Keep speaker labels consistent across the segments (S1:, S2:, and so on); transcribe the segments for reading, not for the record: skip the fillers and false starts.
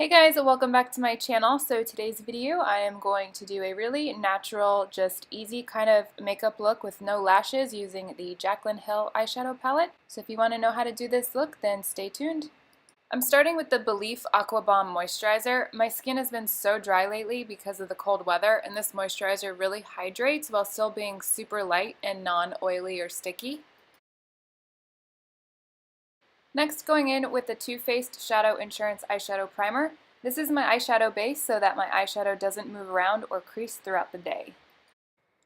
S1: Hey guys, welcome back to my channel. So today's video I am going to do a really natural, just easy kind of makeup look with no lashes using the Jaclyn Hill eyeshadow palette. So if you want to know how to do this look, then stay tuned. I'm starting with the Belief Aqua Bomb Moisturizer. My skin has been so dry lately because of the cold weather, and this moisturizer really hydrates while still being super light and non-oily or sticky. Next, going in with the Too Faced Shadow Insurance Eyeshadow Primer. This is my eyeshadow base so that my eyeshadow doesn't move around or crease throughout the day.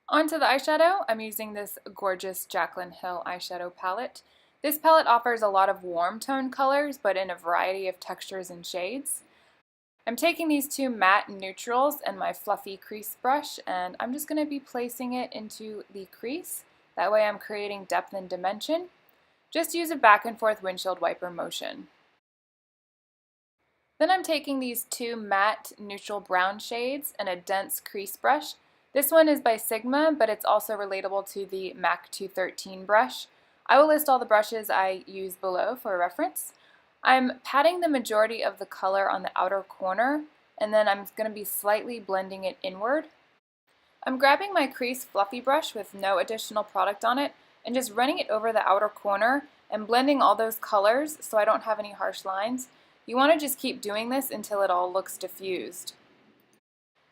S1: Onto the eyeshadow, I'm using this gorgeous Jaclyn Hill eyeshadow palette. This palette offers a lot of warm tone colors, but in a variety of textures and shades. I'm taking these two matte neutrals and my fluffy crease brush, and I'm just going to be placing it into the crease. That way I'm creating depth and dimension. Just use a back and forth windshield wiper motion. Then I'm taking these two matte neutral brown shades and a dense crease brush. This one is by Sigma, but it's also relatable to the MAC 213 brush. I will list all the brushes I use below for reference. I'm patting the majority of the color on the outer corner, and then I'm going to be slightly blending it inward. I'm grabbing my crease fluffy brush with no additional product on it and just running it over the outer corner and blending all those colors so I don't have any harsh lines. You want to just keep doing this until it all looks diffused.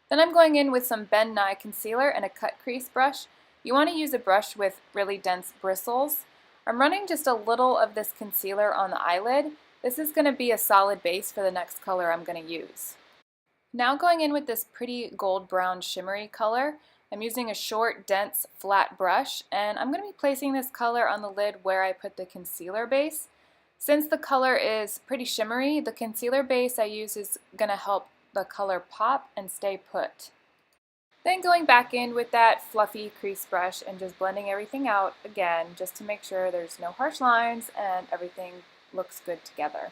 S1: Then I'm going in with some Ben Nye concealer and a cut crease brush. You want to use a brush with really dense bristles. I'm running just a little of this concealer on the eyelid. This is going to be a solid base for the next color I'm going to use. Now going in with this pretty gold brown shimmery color. I'm using a short, dense, flat brush, and I'm going to be placing this color on the lid where I put the concealer base. Since the color is pretty shimmery, the concealer base I use is going to help the color pop and stay put. Then going back in with that fluffy crease brush and just blending everything out again, just to make sure there's no harsh lines and everything looks good together.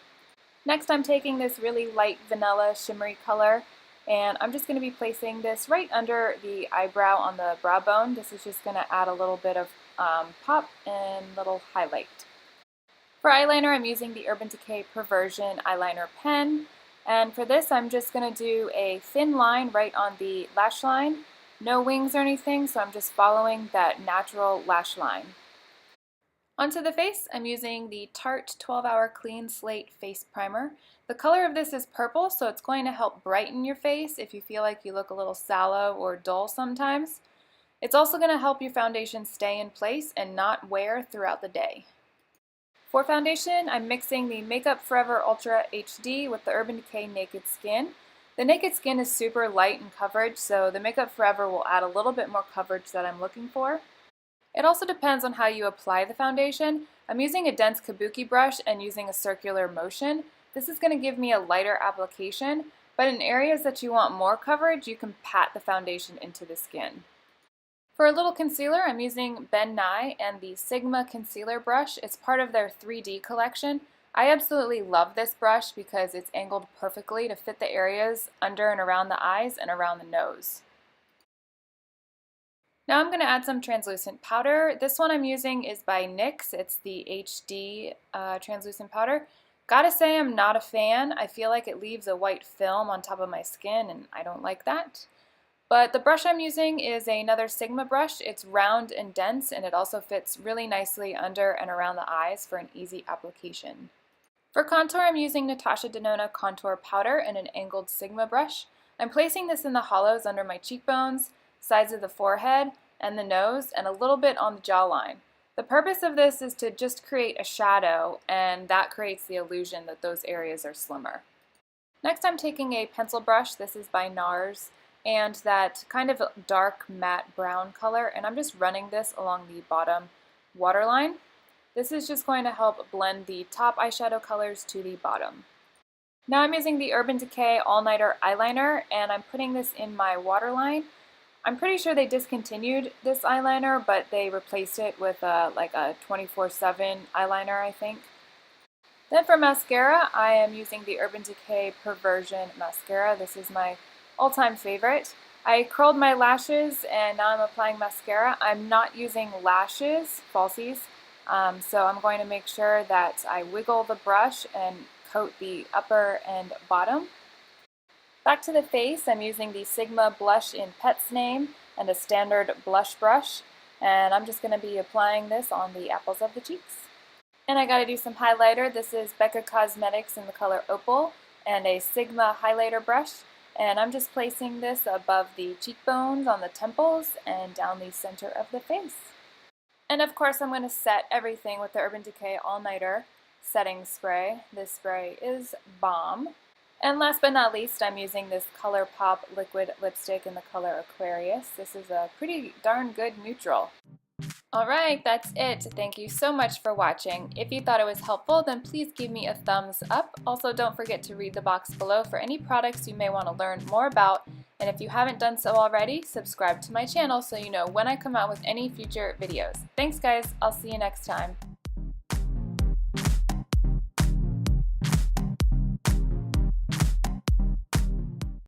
S1: Next, I'm taking this really light vanilla shimmery color, and I'm just going to be placing this right under the eyebrow on the brow bone. This is just going to add a little bit of pop and little highlight. For eyeliner, I'm using the Urban Decay Perversion eyeliner pen, and for this I'm just going to do a thin line right on the lash line. No wings or anything, so I'm just following that natural lash line. Onto the face, I'm using the Tarte 12-Hour Clean Slate Face Primer. The color of this is purple, so it's going to help brighten your face if you feel like you look a little sallow or dull sometimes. It's also going to help your foundation stay in place and not wear throughout the day. For foundation, I'm mixing the Makeup Forever Ultra HD with the Urban Decay Naked Skin. The Naked Skin is super light in coverage, so the Makeup Forever will add a little bit more coverage that I'm looking for. It also depends on how you apply the foundation. I'm using a dense Kabuki brush and using a circular motion. This is going to give me a lighter application, but in areas that you want more coverage, you can pat the foundation into the skin. For a little concealer, I'm using Ben Nye and the Sigma Concealer Brush. It's part of their 3D collection. I absolutely love this brush because it's angled perfectly to fit the areas under and around the eyes and around the nose. Now I'm going to add some translucent powder. This one I'm using is by NYX. It's the HD translucent powder. Gotta say I'm not a fan. I feel like it leaves a white film on top of my skin and I don't like that. But the brush I'm using is another Sigma brush. It's round and dense, and it also fits really nicely under and around the eyes for an easy application. For contour, I'm using Natasha Denona Contour Powder and an angled Sigma brush. I'm placing this in the hollows under my cheekbones, sides of the forehead, and the nose, and a little bit on the jawline. The purpose of this is to just create a shadow, and that creates the illusion that those areas are slimmer. Next, I'm taking a pencil brush. This is by NARS, and that kind of dark matte brown color, and I'm just running this along the bottom waterline. This is just going to help blend the top eyeshadow colors to the bottom. Now I'm using the Urban Decay All Nighter eyeliner, and I'm putting this in my waterline. I'm pretty sure they discontinued this eyeliner, but they replaced it with like a 24/7 eyeliner, I think. Then for mascara, I am using the Urban Decay Perversion mascara. This is my all-time favorite. I curled my lashes and now I'm applying mascara. I'm not using lashes, falsies, so I'm going to make sure that I wiggle the brush and coat the upper and bottom. Back to the face, I'm using the Sigma blush in Pet's Name and a standard blush brush, and I'm just going to be applying this on the apples of the cheeks. And I got to do some highlighter. This is Becca Cosmetics in the color Opal and a Sigma highlighter brush, and I'm just placing this above the cheekbones, on the temples, and down the center of the face. And of course I'm going to set everything with the Urban Decay All Nighter setting spray. This spray is bomb. And last but not least, I'm using this ColourPop liquid lipstick in the color Aquarius. This is a pretty darn good neutral. Alright, that's it. Thank you so much for watching. If you thought it was helpful, then please give me a thumbs up. Also, don't forget to read the box below for any products you may want to learn more about. And if you haven't done so already, subscribe to my channel so you know when I come out with any future videos. Thanks guys, I'll see you next time.